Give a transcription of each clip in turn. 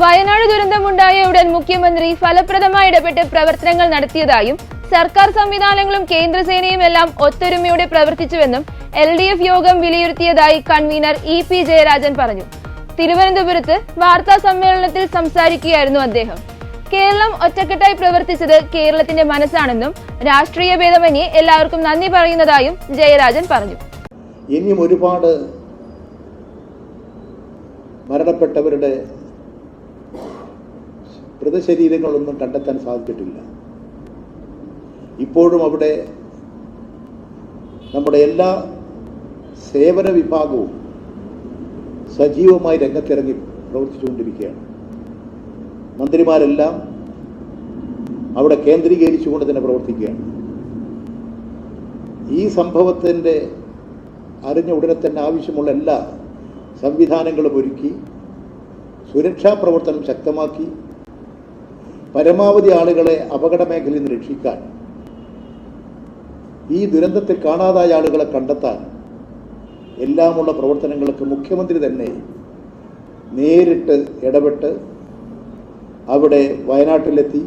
വയനാട് ദുരന്തമുണ്ടായ ഉടൻ മുഖ്യമന്ത്രി ഫലപ്രദമായി ഇടപെട്ട് പ്രവർത്തനങ്ങൾ നടത്തിയതായും സർക്കാർ സംവിധാനങ്ങളും കേന്ദ്രസേനയും എല്ലാം ഒത്തൊരുമയോടെ പ്രവർത്തിച്ചുവെന്നും LDF യോഗം വിലയിരുത്തിയതായി കൺവീനർ EP ജയരാജൻ പറഞ്ഞു. തിരുവനന്തപുരത്ത് വാർത്താ സമ്മേളനത്തിൽ സംസാരിക്കുകയായിരുന്നു അദ്ദേഹം. കേരളം ഒറ്റക്കെട്ടായി പ്രവർത്തിച്ചത് കേരളത്തിന്റെ മനസ്സാണെന്നും രാഷ്ട്രീയ ഭേദമന്യേ എല്ലാവർക്കും നന്ദി പറയുന്നതായും ജയരാജൻ പറഞ്ഞു. ഇനിയും ഒരുപാട് മരണപ്പെട്ടവരുടെ മൃതശരീരങ്ങളൊന്നും കണ്ടെത്താൻ സാധിച്ചിട്ടില്ല. ഇപ്പോഴും അവിടെ നമ്മുടെ എല്ലാ സേവന വിഭാഗവും സജീവമായി രംഗത്തിറങ്ങി പ്രവർത്തിച്ചുകൊണ്ടിരിക്കുകയാണ്. മന്ത്രിമാരെല്ലാം അവിടെ കേന്ദ്രീകരിച്ചുകൊണ്ട് തന്നെ പ്രവർത്തിക്കുകയാണ്. ഈ സംഭവത്തിൻ്റെ അറിഞ്ഞ ഉടനെ തന്നെ ആവശ്യമുള്ള എല്ലാ സംവിധാനങ്ങളും ഒരുക്കി സുരക്ഷാ പ്രവർത്തനം ശക്തമാക്കി പരമാവധി ആളുകളെ അപകട മേഖലയിൽ നിന്ന് രക്ഷിക്കാൻ, ഈ ദുരന്തത്തിൽ കാണാതായ ആളുകളെ കണ്ടെത്താൻ എല്ലാമുള്ള പ്രവർത്തനങ്ങൾക്ക് മുഖ്യമന്ത്രി തന്നെ നേരിട്ട് ഇടപെട്ട് അവിടെ വയനാട്ടിലെത്തി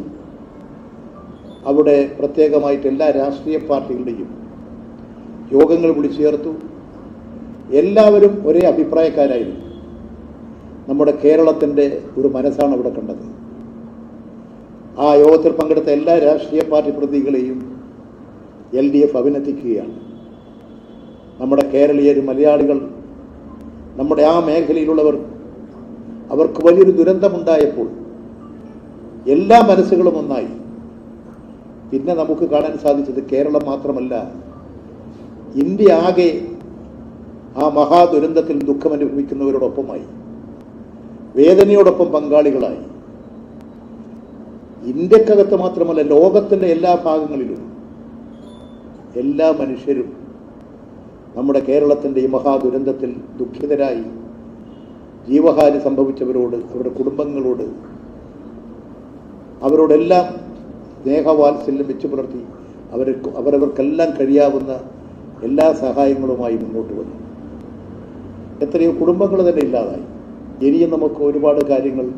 അവിടെ പ്രത്യേകമായിട്ട് എല്ലാ രാഷ്ട്രീയ പാർട്ടികളുടെയും യോഗങ്ങൾ വിളിച്ചു ചേർത്തു. എല്ലാവരും ഒരേ അഭിപ്രായക്കാരായിരുന്നു. നമ്മുടെ കേരളത്തിൻ്റെ ഒരു മനസ്സാണ് അവിടെ കണ്ടത്. ആ യോഗത്തിൽ പങ്കെടുത്ത എല്ലാ രാഷ്ട്രീയ പാർട്ടി പ്രതിനിധികളെയും LDF അഭിനന്ദിക്കുകയാണ്. നമ്മുടെ കേരളീയർ, മലയാളികൾ, നമ്മുടെ ആ മേഖലയിലുള്ളവർ, അവർക്ക് വലിയൊരു ദുരന്തമുണ്ടായപ്പോൾ എല്ലാ മനസ്സുകളും ഒന്നായി. പിന്നെ നമുക്ക് കാണാൻ സാധിച്ചത് കേരളം മാത്രമല്ല, ഇന്ത്യ ആകെ ആ മഹാദുരന്തത്തിൽ ദുഃഖമനുഭവിക്കുന്നവരോടൊപ്പമായി, വേദനയോടൊപ്പം പങ്കാളികളായി. ഇന്ത്യക്കകത്ത് മാത്രമല്ല, ലോകത്തിൻ്റെ എല്ലാ ഭാഗങ്ങളിലും എല്ലാ മനുഷ്യരും നമ്മുടെ കേരളത്തിൻ്റെ ഈ മഹാദുരന്തത്തിൽ ദുഃഖിതരായി ജീവഹാനി സംഭവിച്ചവരോട്, അവരുടെ കുടുംബങ്ങളോട്, അവരോടെല്ലാം സ്നേഹവാത്സല്യം വെച്ചു പുലർത്തി അവരവർക്കെല്ലാം കഴിയാവുന്ന എല്ലാ സഹായങ്ങളുമായി മുന്നോട്ട് വന്നു. എത്രയോ കുടുംബങ്ങൾ തന്നെ ഇല്ലാതായി. ഇനിയും നമുക്ക് ഒരുപാട് കാര്യങ്ങൾ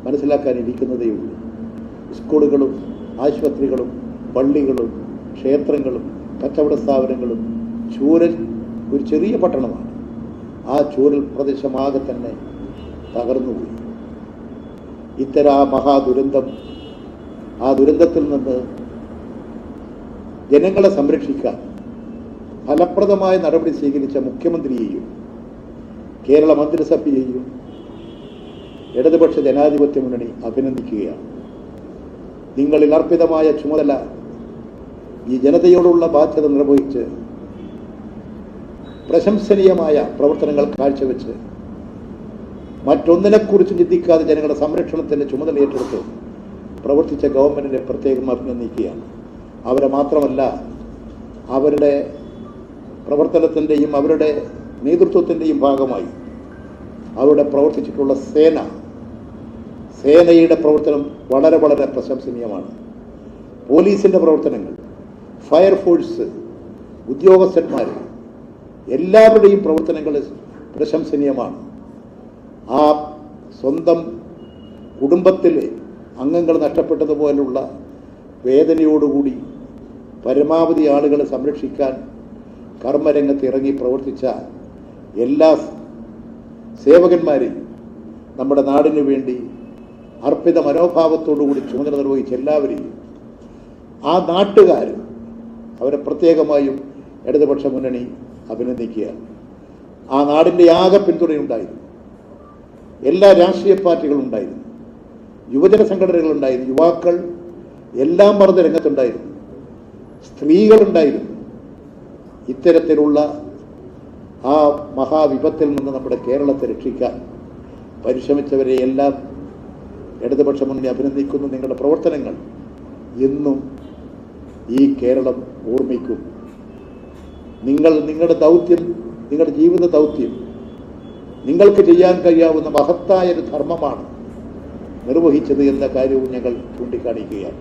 മനസ്സിലാക്കാനിരിക്കുന്നതേ ഉള്ളൂ. സ്കൂളുകളും ആശുപത്രികളും പള്ളികളും ക്ഷേത്രങ്ങളും കച്ചവട സ്ഥാപനങ്ങളും, ചൂരൽ ഒരു ചെറിയ പട്ടണമാണ്, ആ ചൂരൽ പ്രദേശമാകെ തന്നെ തകർന്നുപോയി. ഇത്തരം ആ മഹാദുരന്തം, ആ ദുരന്തത്തിൽ നിന്ന് ജനങ്ങളെ സംരക്ഷിക്കാൻ ഫലപ്രദമായ നടപടി സ്വീകരിച്ച മുഖ്യമന്ത്രിയെയും കേരള മന്ത്രിസഭയെയും ഇടതുപക്ഷ ജനാധിപത്യ മുന്നണി അഭിനന്ദിക്കുകയാണ്. നിങ്ങളിൽ അർപ്പിതമായ ചുമതല, ഈ ജനതയോടുള്ള ബാധ്യത നിർവഹിച്ച് പ്രശംസനീയമായ പ്രവർത്തനങ്ങൾ കാഴ്ചവെച്ച് മറ്റൊന്നിനെക്കുറിച്ച് ചിന്തിക്കാതെ ജനങ്ങളുടെ സംരക്ഷണത്തിൻ്റെ ചുമതല ഏറ്റെടുത്ത് പ്രവർത്തിച്ച ഗവൺമെൻറ്റിനെ പ്രത്യേകം അഭിനന്ദിക്കുകയാണ്. അവരെ മാത്രമല്ല, അവരുടെ പ്രവർത്തനത്തിൻ്റെയും അവരുടെ നേതൃത്വത്തിൻ്റെയും ഭാഗമായി അവിടെ പ്രവർത്തിച്ചിട്ടുള്ള സേനയുടെ പ്രവർത്തനം വളരെ വളരെ പ്രശംസനീയമാണ്. പോലീസിൻ്റെ പ്രവർത്തനങ്ങൾ, ഫയർഫോഴ്സ് ഉദ്യോഗസ്ഥന്മാർ, എല്ലാവരുടെയും പ്രവർത്തനങ്ങൾ പ്രശംസനീയമാണ്. ആ സ്വന്തം കുടുംബത്തിലെ അംഗങ്ങൾ നഷ്ടപ്പെട്ടതുപോലുള്ള വേദനയോടുകൂടി പരമാവധി ആളുകളെ സംരക്ഷിക്കാൻ കർമ്മരംഗത്ത് ഇറങ്ങി പ്രവർത്തിച്ച എല്ലാ സേവകന്മാരെയും, നമ്മുടെ നാടിനു വേണ്ടി അർപ്പിത മനോഭാവത്തോടുകൂടി ചുമതല നിർവഹിച്ച എല്ലാവരെയും, ആ നാട്ടുകാർ, അവരെ പ്രത്യേകമായും ഇടതുപക്ഷ മുന്നണി അഭിനന്ദിക്കുകയാണ്. ആ നാടിൻ്റെ ആകെ പിന്തുണയുണ്ടായിരുന്നു. എല്ലാ രാഷ്ട്രീയ പാർട്ടികളും ഉണ്ടായിരുന്നു, യുവജന സംഘടനകളുണ്ടായിരുന്നു, യുവാക്കൾ എല്ലാം മറന്ന് രംഗത്തുണ്ടായിരുന്നു, സ്ത്രീകളുണ്ടായിരുന്നു. ഇത്തരത്തിലുള്ള ആ മഹാവിപത്തിൽ നിന്ന് നമ്മുടെ കേരളത്തെ രക്ഷിക്കാൻ പരിശ്രമിച്ചവരെ എല്ലാം ഇടതുപക്ഷ മുന്നണി അഭിനന്ദിക്കുന്നു. നിങ്ങളുടെ പ്രവർത്തനങ്ങൾ എന്നും ഈ കേരളം ഓർമ്മിക്കും. നിങ്ങളുടെ ദൗത്യം, നിങ്ങളുടെ ജീവിത ദൗത്യം, നിങ്ങൾക്ക് ചെയ്യാൻ കഴിയാവുന്ന മഹത്തായൊരു ധർമ്മമാണ് നിർവഹിച്ചത് എന്ന കാര്യവും ഞങ്ങൾ ചൂണ്ടിക്കാണിക്കുകയാണ്.